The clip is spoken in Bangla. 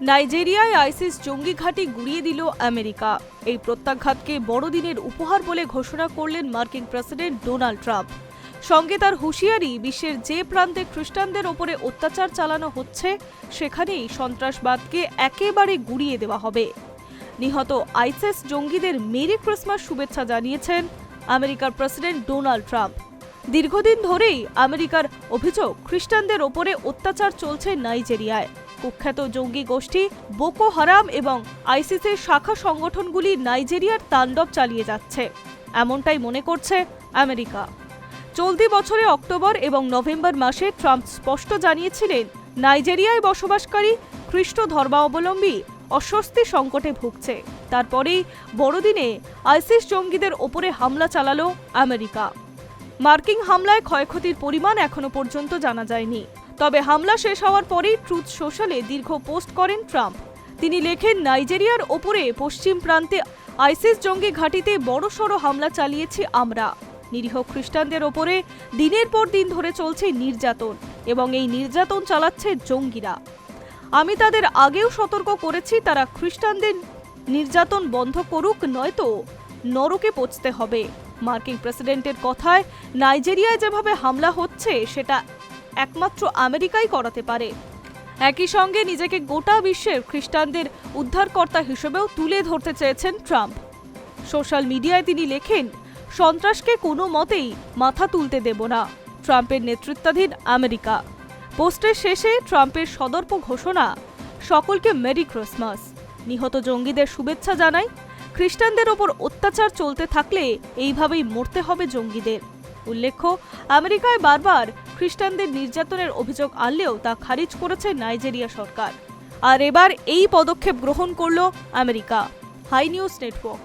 নাইজেরিয়ায় আইসিস জঙ্গি ঘাঁটি গুড়িয়ে দিল আমেরিকা। এই প্রত্যাঘাতকে বড়দিনের উপহার বলে ঘোষণা করলেন মার্কিন প্রেসিডেন্ট ডোনাল্ড ট্রাম্প। সঙ্গে তার হুঁশিয়ারি, বিশ্বের যে প্রান্তে খ্রিস্টানদের ওপরে অত্যাচার চালানো হচ্ছে সেখানেই সন্ত্রাসবাদকে একেবারে গুড়িয়ে দেওয়া হবে। নিহত আইসিস জঙ্গিদের মেরি ক্রিসমাস শুভেচ্ছা জানিয়েছেন আমেরিকার প্রেসিডেন্ট ডোনাল্ড ট্রাম্প। দীর্ঘদিন ধরেই আমেরিকার অভিযোগ, খ্রিস্টানদের ওপরে অত্যাচার চলছে নাইজেরিয়ায়। কুখ্যাত জঙ্গি গোষ্ঠী বোকো হারাম এবং আইসিসের শাখা সংগঠনগুলি নাইজেরিয়ার তাণ্ডব চালিয়ে যাচ্ছে, এমনটাই মনে করছে আমেরিকা। চলতি বছরে অক্টোবর এবং নভেম্বর মাসে ট্রাম্প স্পষ্ট জানিয়েছিলেন, নাইজেরিয়ায় বসবাসকারী খ্রিস্ট ধর্মাবলম্বী অস্বস্তি সংকটে ভুগছে। তারপরেই বড়দিনে আইসিস জঙ্গিদের ওপরে হামলা চালালো আমেরিকা। মার্কিন হামলায় ক্ষয়ক্ষতির পরিমাণ এখনো পর্যন্ত জানা যায়নি। তবে হামলা শেষ হওয়ার পরেই ট্রুথ সোশ্যালে দীর্ঘ পোস্ট করেন ট্রাম্প। তিনি লেখেন, নাইজেরিয়ার ওপরে পশ্চিম প্রান্তে আইসিস জঙ্গি ঘাঁটিতে বড়সড় হামলা চালিয়েছি আমরা। নিরীহ খ্রিস্টানদের ওপরে দিনের পর দিন ধরে চলছে নির্যাতন এবং এই নির্যাতন চালাচ্ছে জঙ্গিরা। আমি তাদের আগেও সতর্ক করেছি, তারা খ্রিস্টানদের নির্যাতন বন্ধ করুক, নয়তো নরকে পৌঁছতে হবে। মার্কিন প্রেসিডেন্টের কথায়, নাইজেরিয়ায় যেভাবে হামলা হচ্ছে সেটা একমাত্র আমেরিকাই করাতে পারে। একই সঙ্গে নিজেকে গোটা বিশ্বের খ্রিস্টানদের উদ্ধারকর্তা হিসেবেও তুলে ধরতে চেয়েছেন ট্রাম্প। সোশ্যাল মিডিয়ায় তিনি লেখেন, সন্ত্রাসকে কোনো মতেই মাথা তুলতে দেব না, ট্রাম্পের নেতৃত্বাধীন আমেরিকা। পোস্টের শেষে ট্রাম্পের সদর্প ঘোষণা, সকলকে মেরি ক্রিসমাস। নিহত জঙ্গিদের শুভেচ্ছা জানাই। খ্রিস্টানদের ওপর অত্যাচার চলতে থাকলে এইভাবেই মরতে হবে জঙ্গিদের। উল্লেখ্য, আমেরিকায় বারবার খ্রিস্টানদের নির্যাতনের অভিযোগ আনলেও তা খারিজ করেছে নাইজেরিয়া সরকার। আর এবার এই পদক্ষেপ গ্রহণ করল আমেরিকা। High news network.